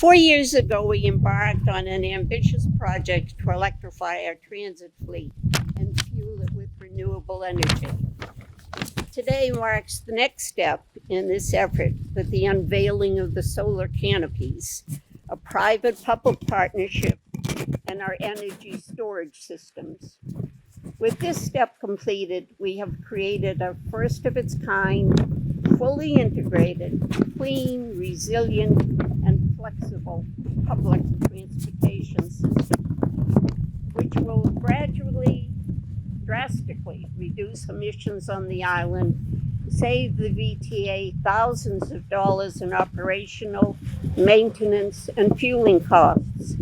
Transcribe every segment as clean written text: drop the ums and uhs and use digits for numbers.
4 years ago, we embarked on an ambitious project to electrify our transit fleet and fuel it with renewable energy. Today marks the next step in this effort with the unveiling of the solar canopies, a private-public partnership, and our energy storage systems. With this step completed, we have created a first-of-its-kind, fully integrated, clean, resilient, and flexible public transportation system, which will gradually, drastically reduce emissions on the island, save the VTA thousands of dollars in operational, maintenance, and fueling costs,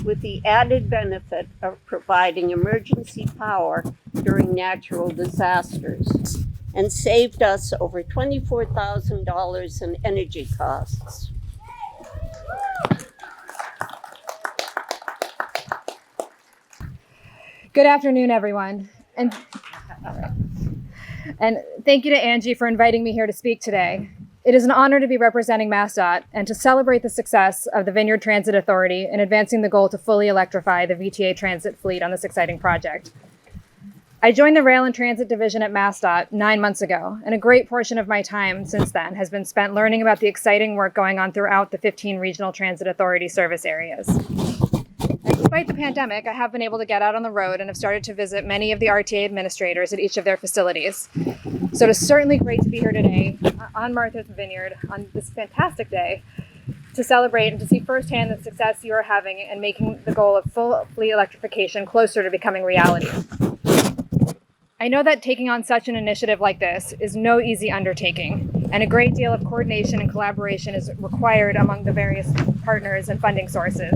with the added benefit of providing emergency power during natural disasters, and saved us over $24,000 in energy costs. Good afternoon, everyone. And thank you to Angie for inviting me here to speak today. It is an honor to be representing MassDOT and to celebrate the success of the Vineyard Transit Authority in advancing the goal to fully electrify the VTA transit fleet on this exciting project. I joined the Rail and Transit Division at MassDOT 9 months ago, and a great portion of my time since then has been spent learning about the exciting work going on throughout the 15 regional transit authority service areas. And despite the pandemic, I have been able to get out on the road and have started to visit many of the RTA administrators at each of their facilities. So it is certainly great to be here today on Martha's Vineyard on this fantastic day to celebrate and to see firsthand the success you are having in making the goal of full fleet electrification closer to becoming reality. I know that taking on such an initiative like this is no easy undertaking, and a great deal of coordination and collaboration is required among the various partners and funding sources.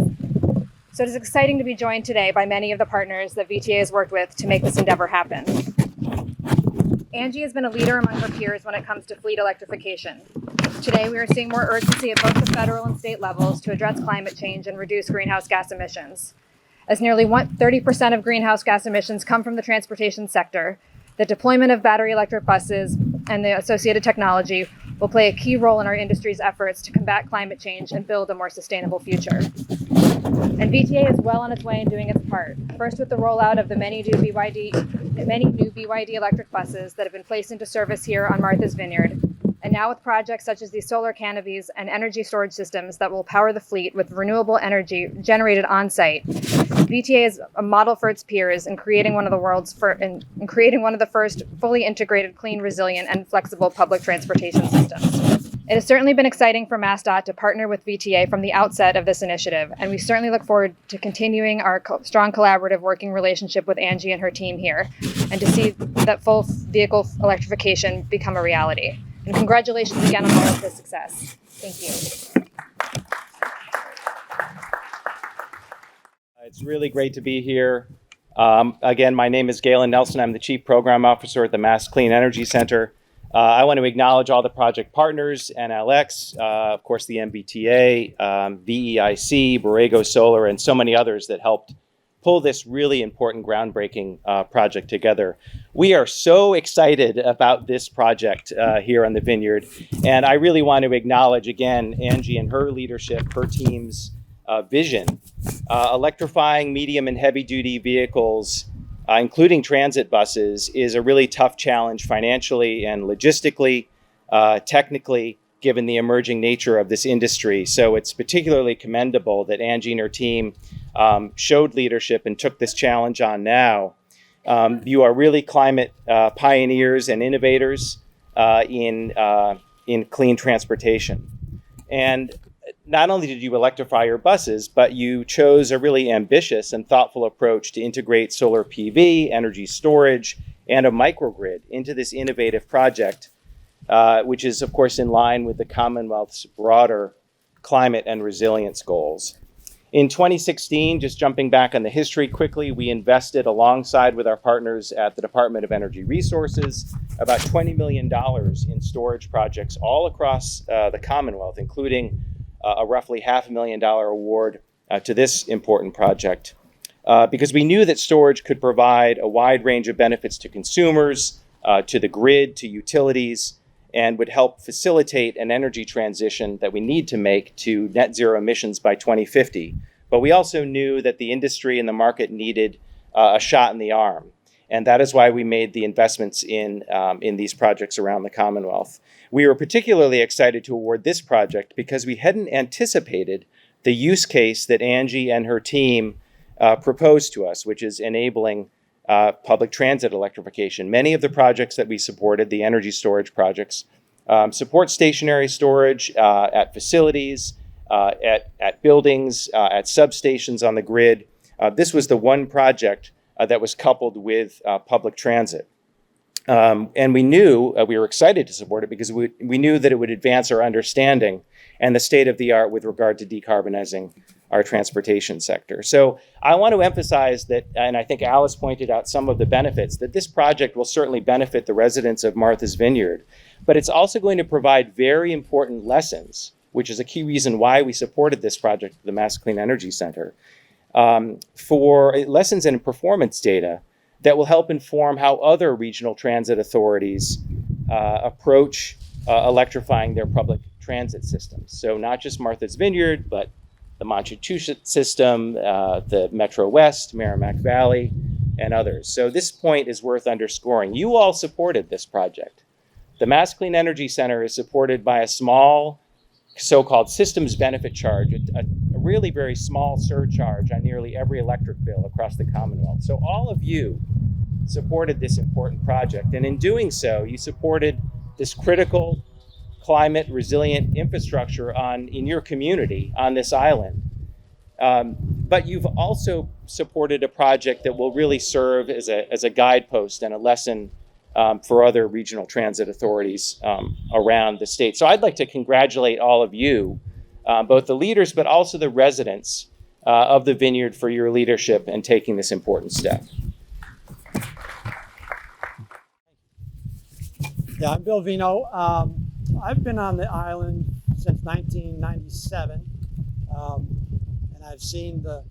So it is exciting to be joined today by many of the partners that VTA has worked with to make this endeavor happen. Angie has been a leader among her peers when it comes to fleet electrification. Today, we are seeing more urgency at both the federal and state levels to address climate change and reduce greenhouse gas emissions. As nearly 30% of greenhouse gas emissions come from the transportation sector, the deployment of battery electric buses and the associated technology will play a key role in our industry's efforts to combat climate change and build a more sustainable future. And VTA is well on its way in doing its part, first with the rollout of the many new BYD electric buses that have been placed into service here on Martha's Vineyard, and now with projects such as these solar canopies and energy storage systems that will power the fleet with renewable energy generated on site. VTA is a model for its peers in creating one of the first fully integrated, clean, resilient, and flexible public transportation systems. It has certainly been exciting for MassDOT to partner with VTA from the outset of this initiative, and we certainly look forward to continuing our strong collaborative working relationship with Angie and her team here, and to see that full vehicle electrification become a reality. And congratulations again on all of this success. Thank you. It's really great to be here. Again, my name is Galen Nelson. I'm the Chief Program Officer at the Mass Clean Energy Center. I want to acknowledge all the project partners, NLX, of course the MBTA, VEIC, Borrego Solar, and so many others that helped pull this really important groundbreaking project together. We are so excited about this project here on the Vineyard, and I really want to acknowledge again Angie and her leadership, her team's vision. Electrifying medium and heavy duty vehicles, including transit buses, is a really tough challenge financially and logistically, technically, given the emerging nature of this industry. So it's particularly commendable that Angie and her team showed leadership and took this challenge on now. You are really climate pioneers and innovators in clean transportation. And not only did you electrify your buses, but you chose a really ambitious and thoughtful approach to integrate solar PV, energy storage, and a microgrid into this innovative project, which is, of course, in line with the Commonwealth's broader climate and resilience goals. In 2016, just jumping back on the history quickly, we invested alongside with our partners at the Department of Energy Resources about $20 million in storage projects all across the Commonwealth, including a roughly $500,000 award to this important project, because we knew that storage could provide a wide range of benefits to consumers, to the grid, to utilities, and would help facilitate an energy transition that we need to make to net zero emissions by 2050. But we also knew that the industry and the market needed a shot in the arm. And that is why we made the investments in these projects around the Commonwealth. We were particularly excited to award this project because we hadn't anticipated the use case that Angie and her team proposed to us, which is enabling public transit electrification. Many of the projects that we supported, the energy storage projects, support stationary storage at facilities, at buildings, at substations on the grid. This was the one project that was coupled with public transit. And we knew, we were excited to support it because we knew that it would advance our understanding and the state of the art with regard to decarbonizing our transportation sector. So I want to emphasize that, and I think Alice pointed out some of the benefits, that this project will certainly benefit the residents of Martha's Vineyard, but it's also going to provide very important lessons, which is a key reason why we supported this project at the Mass Clean Energy Center, for lessons in performance data that will help inform how other regional transit authorities approach electrifying their public transit systems. So not just Martha's Vineyard, but the Massachusetts system, the Metro West, Merrimack Valley, and others. So this point is worth underscoring. You all supported this project. The Mass Clean Energy Center is supported by a small so-called systems benefit charge, a really very small surcharge on nearly every electric bill across the Commonwealth. So all of you supported this important project. And in doing so, you supported this critical climate resilient infrastructure in your community on this island. But you've also supported a project that will really serve as a guidepost and a lesson for other regional transit authorities around the state. So I'd like to congratulate all of you, both the leaders, but also the residents of the Vineyard for your leadership and taking this important step. Yeah, I'm Bill Vino. I've been on the island since 1997, and I've seen the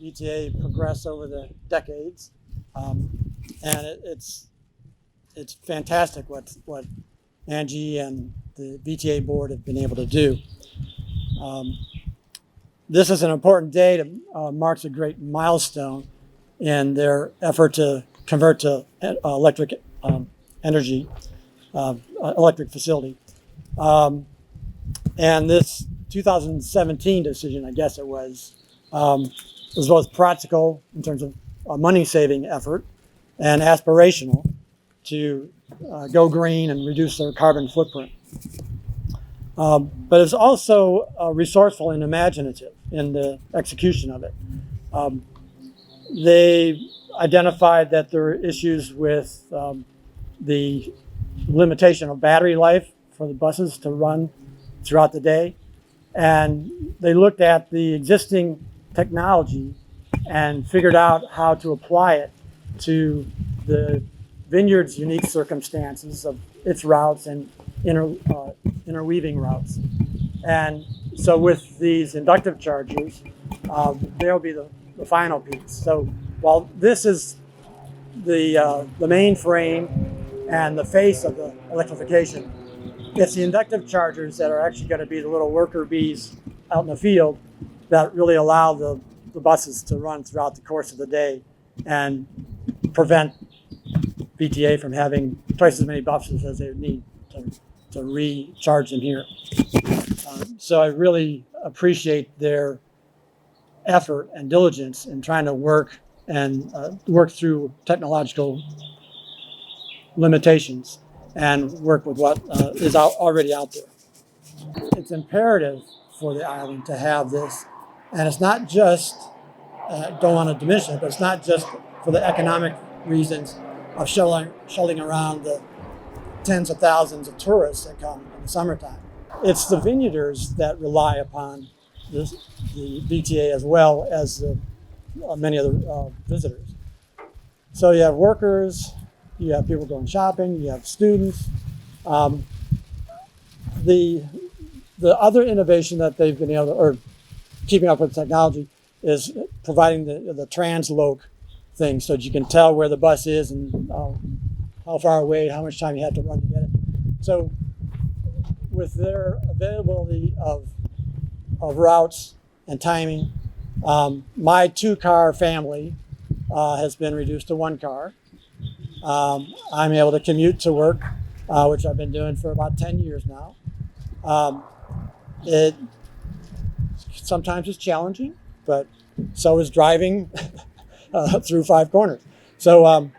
VTA progress over the decades, and it's fantastic what Angie and the VTA board have been able to do. This is an important day that marks a great milestone in their effort to convert to electric energy, electric facility. And this 2017 decision, I guess it was both practical in terms of a money-saving effort and aspirational to go green and reduce their carbon footprint. But it's also resourceful and imaginative in the execution of it. They identified that there are issues with the limitation of battery life for the buses to run throughout the day. And they looked at the existing technology and figured out how to apply it to the Vineyard's unique circumstances of its routes and interweaving routes. And so with these inductive chargers, they'll be the final piece. So while this is the main frame and the face of the electrification, it's the inductive chargers that are actually going to be the little worker bees out in the field that really allow the buses to run throughout the course of the day and prevent VTA from having twice as many buses as they would need to recharge them here. So I really appreciate their effort and diligence in trying to work through technological limitations and work with what is already out there. It's imperative for the island to have this, and it's not just, don't want to diminish it, but it's not just for the economic reasons of shuttling around the tens of thousands of tourists that come in the summertime. It's the vineyarders that rely upon the VTA as well as many other visitors. So you have workers, you have people going shopping, you have students. The other innovation that they've been able to, or keeping up with technology, is providing the transloc thing so that you can tell where the bus is and how far away, how much time you have to run to get it. So with their availability of routes and timing, my 2-car family has been reduced to 1 car. I'm able to commute to work, which I've been doing for about 10 years now. It sometimes is challenging, but so is driving through 5 corners. So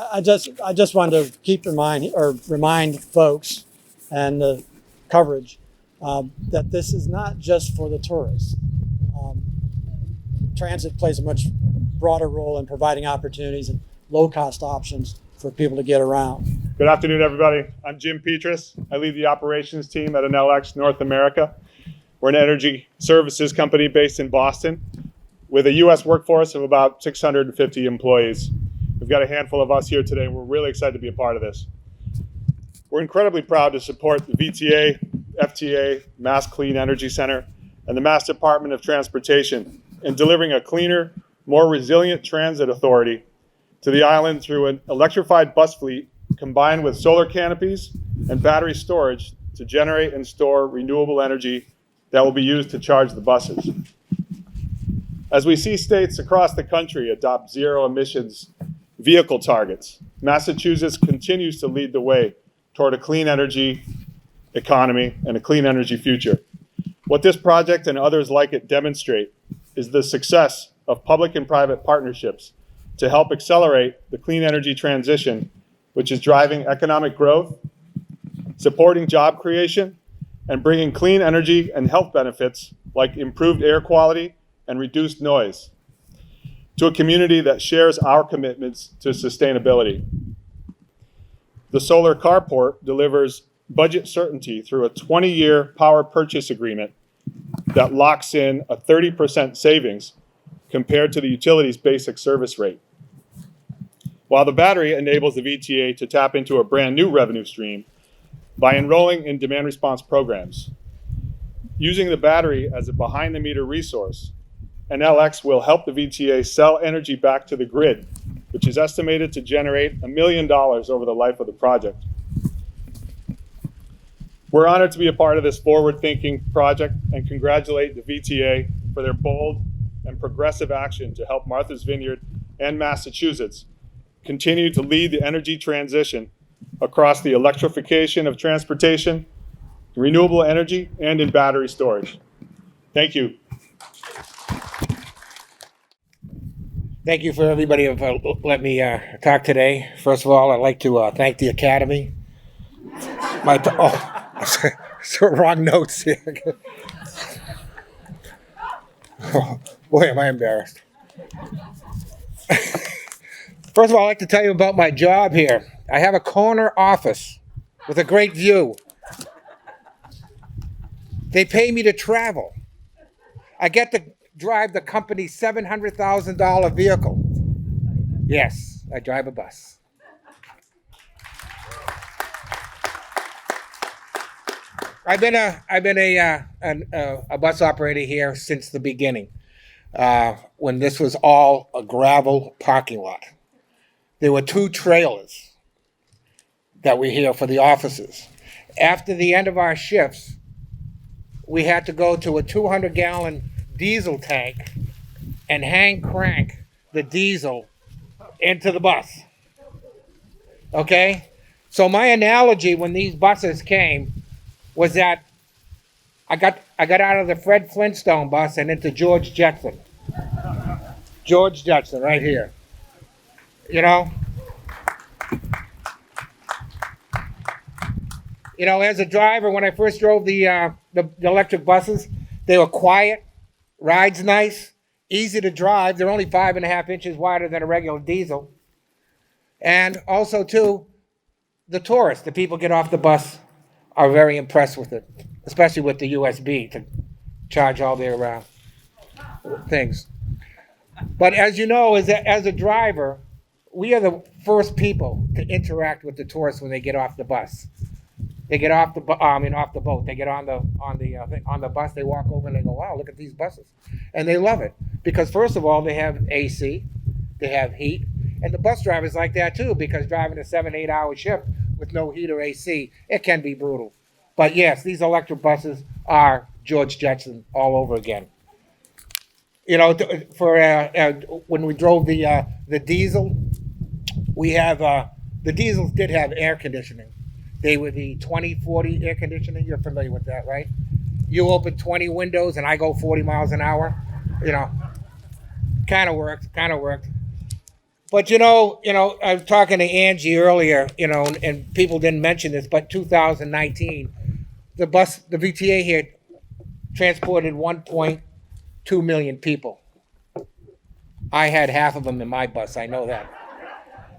I just wanted to keep in mind or remind folks and the coverage that this is not just for the tourists. Transit plays a much broader role in providing opportunities and low-cost options for people to get around. Good afternoon, everybody. I'm Jim Petrus. I lead the operations team at NLX North America. We're an energy services company based in Boston with a U.S. workforce of about 650 employees. We've got a handful of us here today, and we're really excited to be a part of this. We're incredibly proud to support the VTA, FTA, Mass Clean Energy Center, and the Mass Department of Transportation in delivering a cleaner, more resilient transit authority to the island through an electrified bus fleet combined with solar canopies and battery storage to generate and store renewable energy that will be used to charge the buses. As we see states across the country adopt zero emissions vehicle targets, Massachusetts continues to lead the way toward a clean energy economy and a clean energy future. What this project and others like it demonstrate is the success of public and private partnerships to help accelerate the clean energy transition, which is driving economic growth, supporting job creation, and bringing clean energy and health benefits like improved air quality and reduced noise to a community that shares our commitments to sustainability. The solar carport delivers budget certainty through a 20-year power purchase agreement that locks in a 30% savings compared to the utility's basic service rate. While the battery enables the VTA to tap into a brand new revenue stream by enrolling in demand response programs. Using the battery as a behind-the-meter resource, NLX will help the VTA sell energy back to the grid, which is estimated to generate $1 million over the life of the project. We're honored to be a part of this forward-thinking project and congratulate the VTA for their bold and progressive action to help Martha's Vineyard and Massachusetts continue to lead the energy transition across the electrification of transportation, renewable energy, and in battery storage. Thank you. Thank you for everybody for letting me talk today. First of all, I'd like to thank the Academy. Wrong notes here. Oh, boy, am I embarrassed. First of all, I'd like to tell you about my job here. I have a corner office with a great view. They pay me to travel. I get to drive the company's $700,000 vehicle. Yes, I drive a bus. I've been a bus operator here since the beginning, when this was all a gravel parking lot. There were 2 trailers that were here for the offices. After the end of our shifts, we had to go to a 200-gallon diesel tank and hand crank the diesel into the bus. Okay? So my analogy when these buses came was that I got out of the Fred Flintstone bus and into George Jetson. George Jetson right here. You know? You know, as a driver, when I first drove the electric buses, they were quiet, rides nice, easy to drive. They're only 5.5 inches wider than a regular diesel. And also, too, the tourists, the people get off the bus, are very impressed with it, especially with the USB to charge all their things. But as you know, as a driver, we are the first people to interact with the tourists when they get off the bus. They get off the boat. They get on the bus. They walk over and they go, "Wow, look at these buses," and they love it because first of all, they have AC, they have heat, and the bus drivers like that too because driving a 7-8 hour shift with no heat or AC, it can be brutal. But yes, these electric buses are George Jetson all over again. You know, for when we drove the diesel, we have the diesels did have air conditioning. They were the 20/40 air conditioning. You're familiar with that, right? You open 20 windows and I go 40 miles an hour. You know, kind of worked. But I was talking to Angie earlier, and people didn't mention this, but 2019, the VTA here transported 1.2 million people. I had half of them in my bus, I know that.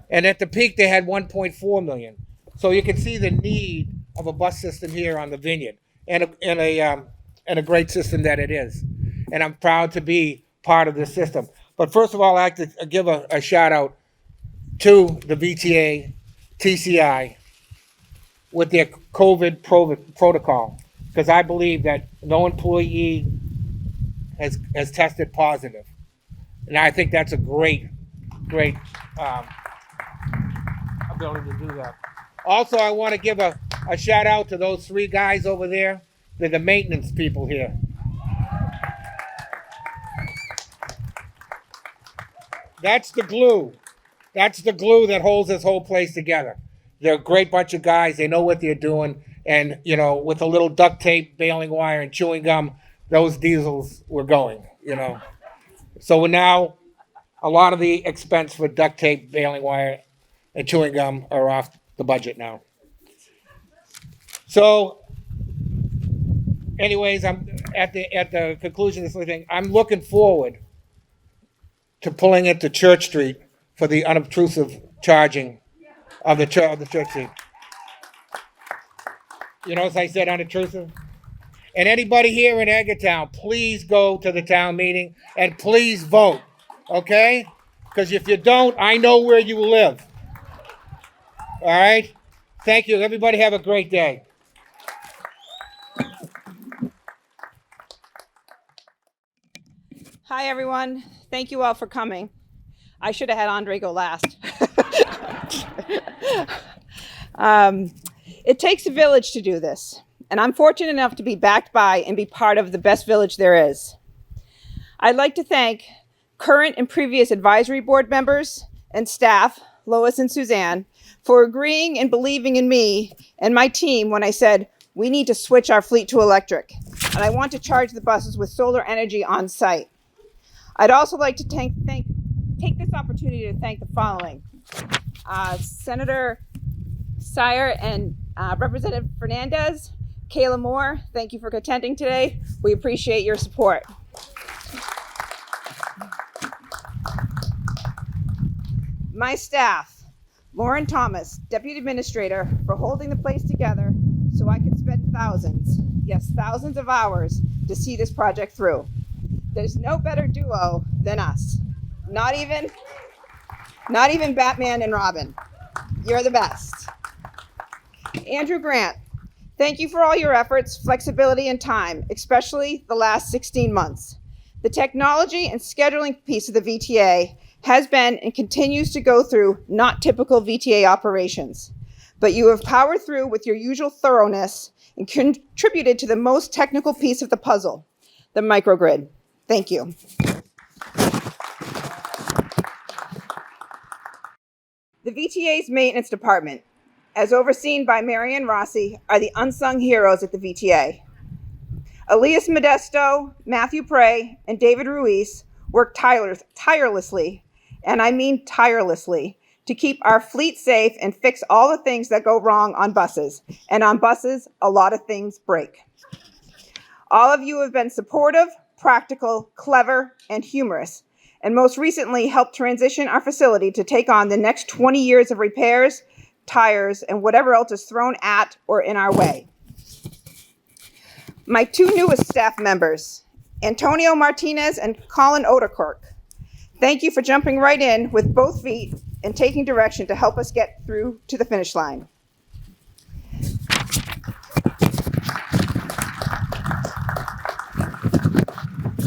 And at the peak, they had 1.4 million. So you can see the need of a bus system here on the Vineyard, and a great system that it is. And I'm proud to be part of this system. But first of all, I'd like to give a shout out to the VTA TCI with their COVID protocol, because I believe that no employee has tested positive. And I think that's a great ability to do that. Also, I want to give a shout out to those 3 guys over there. They're the maintenance people here. That's the glue. That's the glue that holds this whole place together. They're a great bunch of guys. They know what they're doing. And, with a little duct tape, baling wire, and chewing gum, those diesels were going, So now a lot of the expense for duct tape, baling wire, and chewing gum are off the budget now. So, anyways, I'm at the conclusion of this thing. I'm looking forward to pulling into Church Street for the unobtrusive charging of the Church Street. As I said, unobtrusive. And anybody here in Edgartown, please go to the town meeting and please vote, okay? Because if you don't, I know where you live. All right? Thank you. Everybody have a great day. Hi, everyone. Thank you all for coming. I should have had Andre go last. It takes a village to do this, and I'm fortunate enough to be backed by and be part of the best village there is. I'd like to thank current and previous advisory board members and staff, Lois and Suzanne, for agreeing and believing in me and my team when I said, we need to switch our fleet to electric, and I want to charge the buses with solar energy on site. I'd also like to take this opportunity to thank the following. Senator Sire and Representative Fernandez, Kayla Moore, thank you for attending today. We appreciate your support. My staff, Lauren Thomas, Deputy Administrator, for holding the place together so I could spend thousands of hours to see this project through. There's no better duo than us. Not even Batman and Robin. You're the best. Andrew Grant, thank you for all your efforts, flexibility, and time, especially the last 16 months. The technology and scheduling piece of the VTA has been and continues to go through not typical VTA operations, but you have powered through with your usual thoroughness and contributed to the most technical piece of the puzzle, the microgrid. Thank you. The VTA's maintenance department, as overseen by Marianne Rossi, are the unsung heroes at the VTA. Elias Modesto, Matthew Prey, and David Ruiz work tirelessly, and I mean tirelessly, to keep our fleet safe and fix all the things that go wrong on buses. And on buses, a lot of things break. All of you have been supportive, practical, clever, and humorous, and most recently helped transition our facility to take on the next 20 years of repairs, tires, and whatever else is thrown at or in our way. My 2 newest staff members, Antonio Martinez and Colin Oderkirk, thank you for jumping right in with both feet and taking direction to help us get through to the finish line.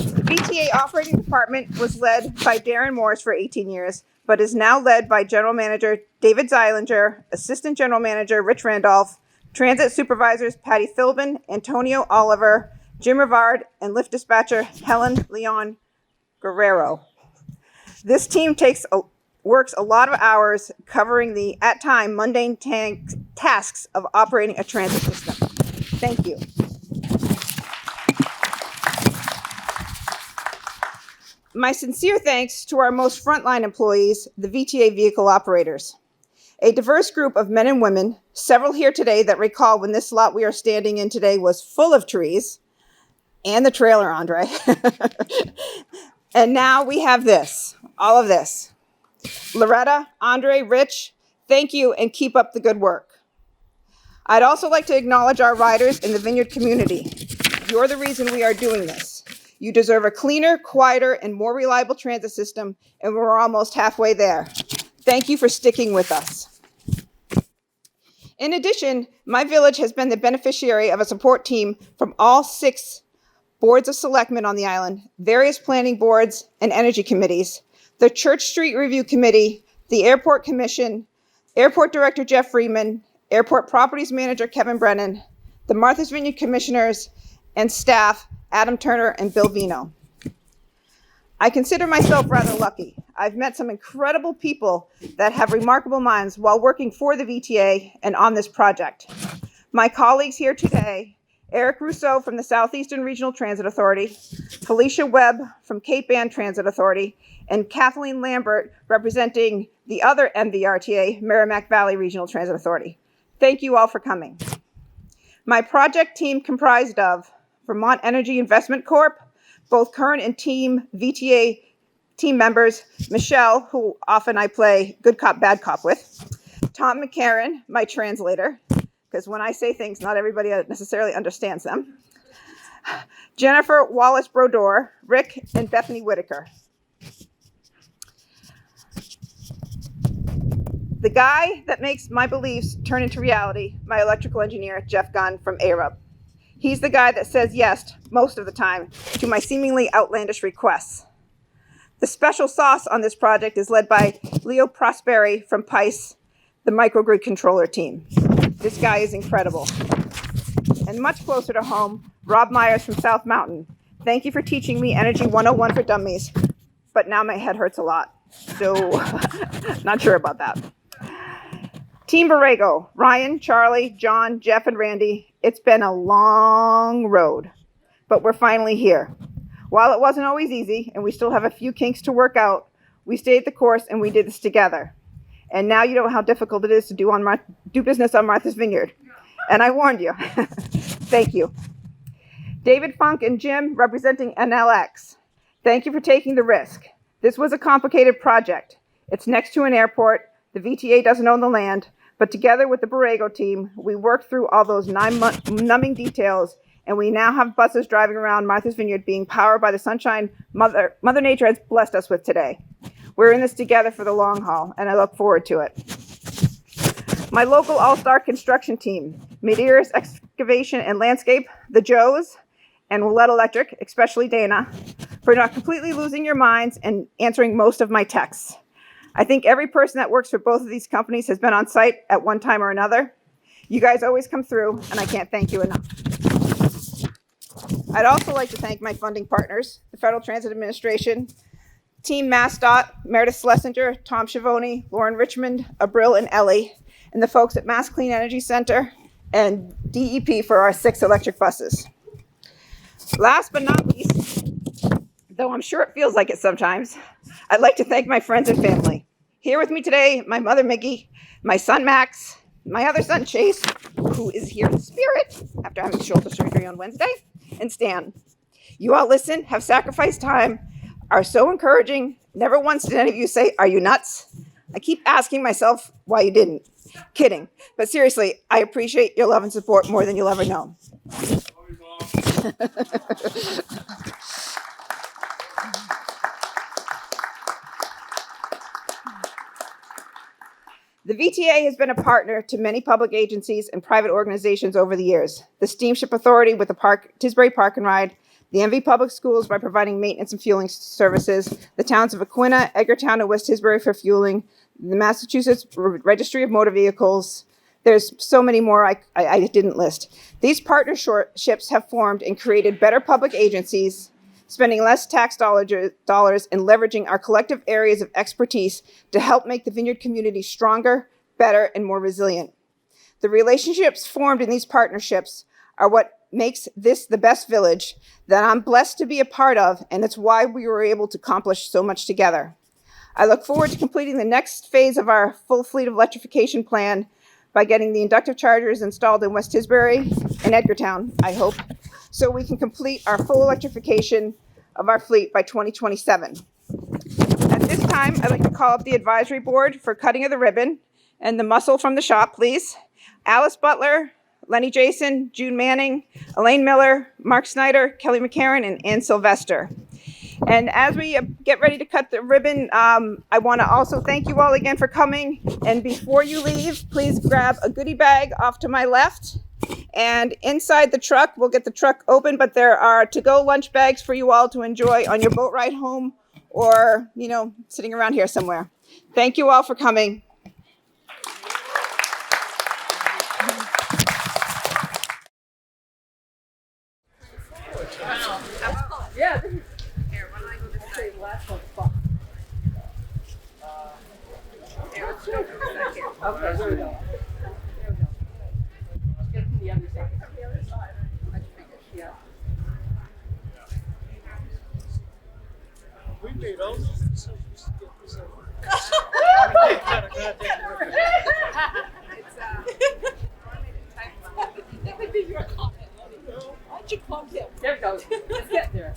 The VTA operating department was led by Darren Morris for 18 years, but is now led by General Manager David Zeilinger, Assistant General Manager Rich Randolph, Transit Supervisors Patty Philbin, Antonio Oliver, Jim Rivard, and Lift Dispatcher Helen Leon Guerrero. This team works a lot of hours covering the, at time, mundane tasks of operating a transit system. Thank you. My sincere thanks to our most frontline employees, the VTA vehicle operators. A diverse group of men and women, several here today that recall when this lot we are standing in today was full of trees, and the trailer, Andre. And now we have this, all of this. Loretta, Andre, Rich, thank you and keep up the good work. I'd also like to acknowledge our riders in the Vineyard community. You're the reason we are doing this. You deserve a cleaner, quieter, and more reliable transit system, and we're almost halfway there. Thank you for sticking with us. In addition, my village has been the beneficiary of a support team from all 6 boards of selectmen on the island, various planning boards and energy committees, the Church Street Review Committee, the Airport Commission, Airport Director Jeff Freeman, Airport Properties Manager Kevin Brennan, the Martha's Vineyard Commissioners, and staff Adam Turner and Bill Vino. I consider myself rather lucky. I've met some incredible people that have remarkable minds while working for the VTA and on this project. My colleagues here today, Eric Rousseau from the Southeastern Regional Transit Authority, Felicia Webb from Cape Ann Transit Authority, and Kathleen Lambert representing the other MVRTA, Merrimack Valley Regional Transit Authority. Thank you all for coming. My project team comprised of Vermont Energy Investment Corp., both current and team VTA team members, Michelle, who often I play good cop, bad cop with, Tom McCarran, my translator, because when I say things, not everybody necessarily understands them, Jennifer Wallace-Brodeur, Rick, and Bethany Whitaker. The guy that makes my beliefs turn into reality, my electrical engineer, Jeff Gunn from ARUB. He's the guy that says yes, most of the time, to my seemingly outlandish requests. The special sauce on this project is led by Leo Prosperi from PICE, the microgrid controller team. This guy is incredible. And much closer to home, Rob Myers from South Mountain. Thank you for teaching me Energy 101 for Dummies, but now my head hurts a lot. So, not sure about that. Team Borrego, Ryan, Charlie, John, Jeff, and Randy. It's been a long road, but we're finally here. While it wasn't always easy, and we still have a few kinks to work out, we stayed the course and we did this together. And now you know how difficult it is to do business on Martha's Vineyard. And I warned you. Thank you. David Funk and Jim representing NLX. Thank you for taking the risk. This was a complicated project. It's next to an airport. The VTA doesn't own the land, but together with the Borrego team, we worked through all those numbing details, and we now have buses driving around Martha's Vineyard being powered by the sunshine Mother Nature has blessed us with today. We're in this together for the long haul, and I look forward to it. My local all-star construction team, Medeiros Excavation and Landscape, the Joes, and Willette Electric, especially Dana, for not completely losing your minds and answering most of my texts. I think every person that works for both of these companies has been on site at one time or another. You guys always come through, and I can't thank you enough. I'd also like to thank my funding partners, the Federal Transit Administration, Team MassDOT, Meredith Schlesinger, Tom Schiavone, Lauren Richmond, Abril, and Ellie, and the folks at Mass Clean Energy Center and DEP for our 6 electric buses. Last but not least, though I'm sure it feels like it sometimes, I'd like to thank my friends and family. Here with me today, my mother, Miggy, my son, Max, my other son, Chase, who is here in spirit after having shoulder surgery on Wednesday, and Stan. You all listen, have sacrificed time, are so encouraging. Never once did any of you say, "Are you nuts?" I keep asking myself why you didn't. Kidding. But seriously, I appreciate your love and support more than you'll ever know. The VTA has been a partner to many public agencies and private organizations over the years. The Steamship Authority with the Tisbury Park and Ride, the MV Public Schools by providing maintenance and fueling services, the towns of Aquina, Edgartown, and West Tisbury for fueling, the Massachusetts Registry of Motor Vehicles. There's so many more I didn't list. These partnerships have formed and created better public agencies, spending less tax dollars and leveraging our collective areas of expertise to help make the Vineyard community stronger, better, and more resilient. The relationships formed in these partnerships are what makes this the best village that I'm blessed to be a part of, and it's why we were able to accomplish so much together. I look forward to completing the next phase of our full fleet of electrification plan by getting the inductive chargers installed in West Tisbury and Edgartown, I hope, so we can complete our full electrification of our fleet by 2027. At this time, I'd like to call up the advisory board for cutting of the ribbon and the muscle from the shop, please. Alice Butler, Lenny Jason, June Manning, Elaine Miller, Mark Snyder, Kelly McCarran, and Ann Sylvester. And as we get ready to cut the ribbon, I want to also thank you all again for coming. And before you leave, please grab a goodie bag off to my left. And inside the truck, we'll get the truck open, but there are to-go lunch bags for you all to enjoy on your boat ride home or, sitting around here somewhere. Thank you all for coming. There it goes. Let's get there.